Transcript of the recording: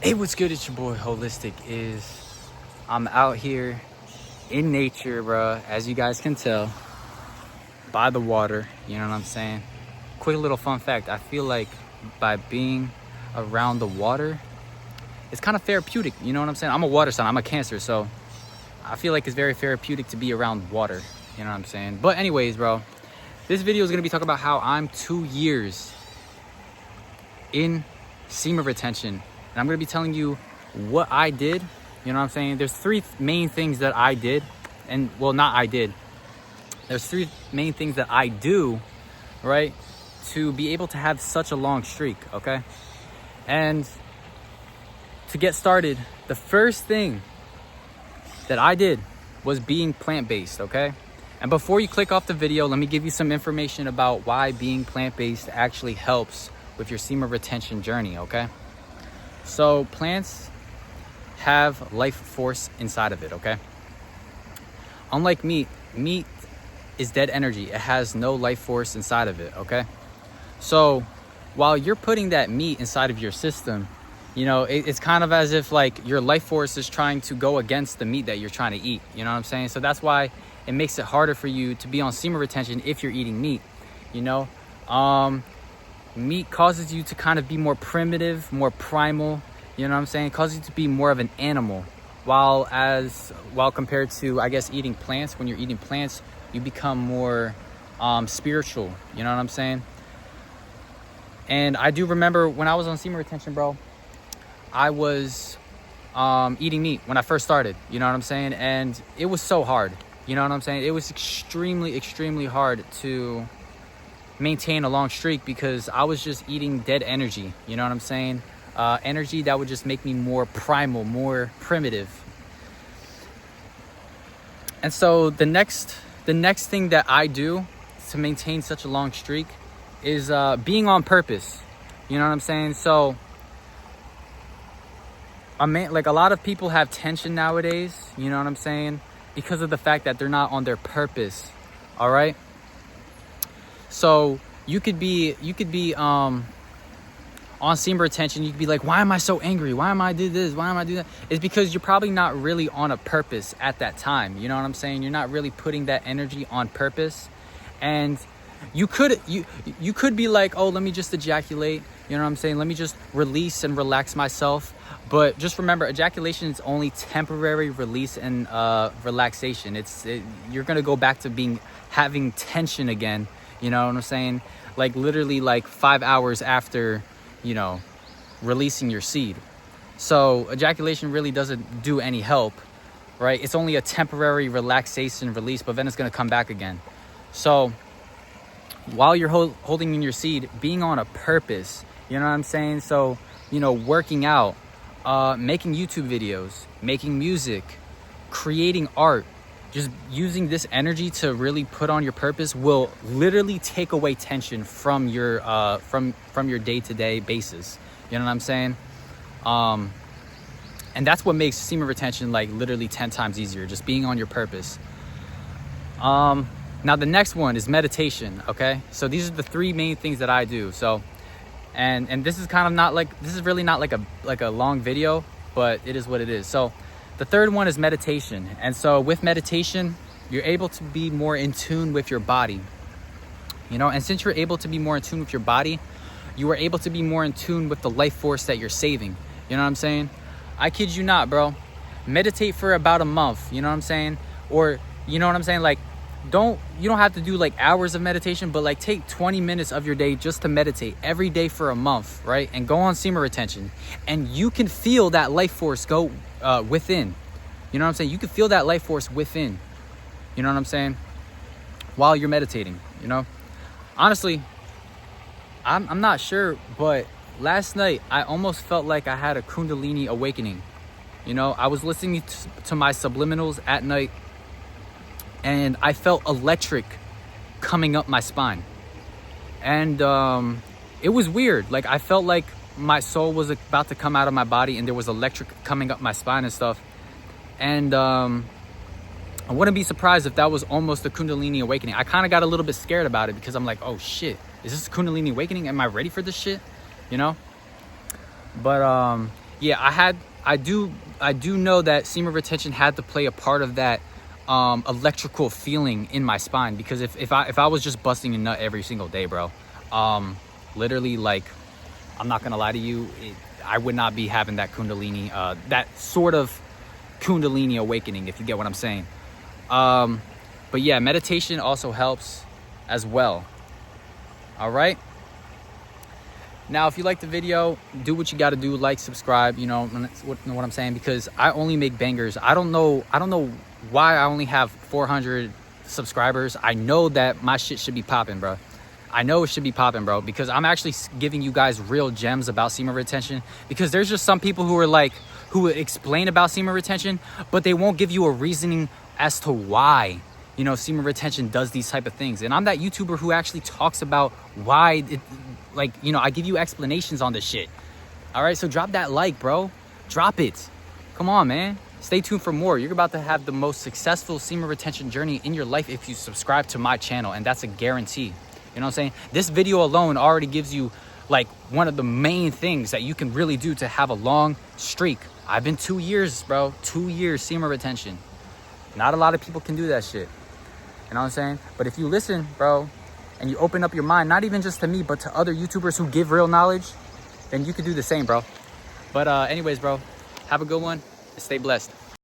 Hey, what's good? It's your boy Holistic. I'm out here in nature, bro. As you guys can tell, by the water. You know what I'm saying? Quick little fun fact: I feel like by being around the water, it's kind of therapeutic. You know what I'm saying? I'm a water sign. I'm a Cancer, so I feel like it's very therapeutic to be around water. You know what I'm saying? But anyways, bro, this video is gonna be talking about how I'm 2 years in semen retention. And I'm gonna be telling you what I did. You know what I'm saying? There's three main things that I did. And well, not I did. There's three main things that I do, right? To be able to have such a long streak, okay? And to get started, the first thing that I did was being plant-based, okay? And before you click off the video, let me give you some information about why being plant-based actually helps with your semen retention journey, okay? So plants have life force inside of it, okay? Unlike meat is dead energy. It has no life force inside of it, okay? So while you're putting that meat inside of your system, you know, it's kind of as if like your life force is trying to go against the meat that you're trying to eat. You know what I'm saying? So that's why it makes it harder for you to be on semen retention if you're eating meat, you know? Meat causes you to kind of be more primitive, more primal, you know what I'm saying? It causes you to be more of an animal. While compared to, I guess, eating plants, when you're eating plants, you become more spiritual, you know what I'm saying? And I do remember when I was on semen retention, bro, I was eating meat when I first started, you know what I'm saying? And it was so hard, you know what I'm saying? It was extremely, extremely hard to maintain a long streak because I was just eating dead energy, you know what I'm saying? Energy that would just make me more primal, more primitive. And so the next thing that I do to maintain such a long streak is being on purpose, you know what I'm saying? So like a lot of people have tension nowadays, you know what I'm saying? Because of the fact that they're not on their purpose, all right? So you could be on semen retention. You could be like, why am I so angry? Why am I do this? Why am I do that? It's because you're probably not really on a purpose at that time. You know what I'm saying? You're not really putting that energy on purpose. And you could be like, oh, let me just ejaculate. You know what I'm saying? Let me just release and relax myself. But just remember, ejaculation is only temporary release and relaxation. You're gonna go back to having tension again. You know what I'm saying? Like literally like 5 hours after, you know, releasing your seed. So ejaculation really doesn't do any help, right? It's only a temporary relaxation release, but then it's going to come back again. So while you're holding in your seed, being on a purpose, you know what I'm saying? So, you know, working out, making YouTube videos, making music, creating art, just using this energy to really put on your purpose will literally take away tension from your from your day-to-day basis. You know what I'm saying? And that's what makes semen retention like literally 10 times easier, just being on your purpose. Now the next one is meditation, okay? So these are the three main things that I do. So and this is kind of not like, this is really not like a long video, but it is what it is. So the third one is meditation. And so with meditation, you're able to be more in tune with your body, you know? And since you're able to be more in tune with your body, you are able to be more in tune with the life force that you're saving. You know what I'm saying? I kid you not, bro. Meditate for about a month, you know what I'm saying? Or, you know what I'm saying? Like, you don't have to do like hours of meditation, but like take 20 minutes of your day just to meditate every day for a month, right? And go on semen retention. And you can feel that life force go within. You know what I'm saying? You can feel that life force within. You know what I'm saying? While you're meditating, you know? Honestly, I'm not sure, but last night I almost felt like I had a Kundalini awakening. You know, I was listening to my subliminals at night, and I felt electric coming up my spine. And it was weird. Like, I felt like my soul was about to come out of my body, and there was electric coming up my spine and stuff. And I wouldn't be surprised if that was almost a Kundalini awakening. I kind of got a little bit scared about it because I'm like, oh shit, is this a Kundalini awakening? Am I ready for this shit? You know? But yeah, I do know that semen retention had to play a part of that electrical feeling in my spine, because if I was just busting a nut every single day, bro, literally, like, I'm not gonna lie to you, I would not be having that kundalini, that sort of kundalini awakening, if you get what I'm saying. But yeah, meditation also helps as well. All right. Now, if you like the video, do what you got to do, like, subscribe, you know what I'm saying, because I only make bangers. I don't know why I only have 400 subscribers. I know that my shit should be popping, bro. I know it should be popping, bro, because I'm actually giving you guys real gems about semen retention, because there's just some people who are like, who explain about semen retention, but they won't give you a reasoning as to why, you know, semen retention does these type of things. And I'm that YouTuber who actually talks about why it, like, you know, I give you explanations on this shit. All right, so drop that like, bro. Drop it. Come on, man. Stay tuned for more. You're about to have the most successful semen retention journey in your life if you subscribe to my channel, and that's a guarantee. You know what I'm saying? This video alone already gives you like one of the main things that you can really do to have a long streak. I've been 2 years, bro. 2 years semen retention. Not a lot of people can do that shit. You know what I'm saying? But if you listen, bro, and you open up your mind, not even just to me, but to other YouTubers who give real knowledge, then you could do the same, bro. But anyways, bro, have a good one and stay blessed.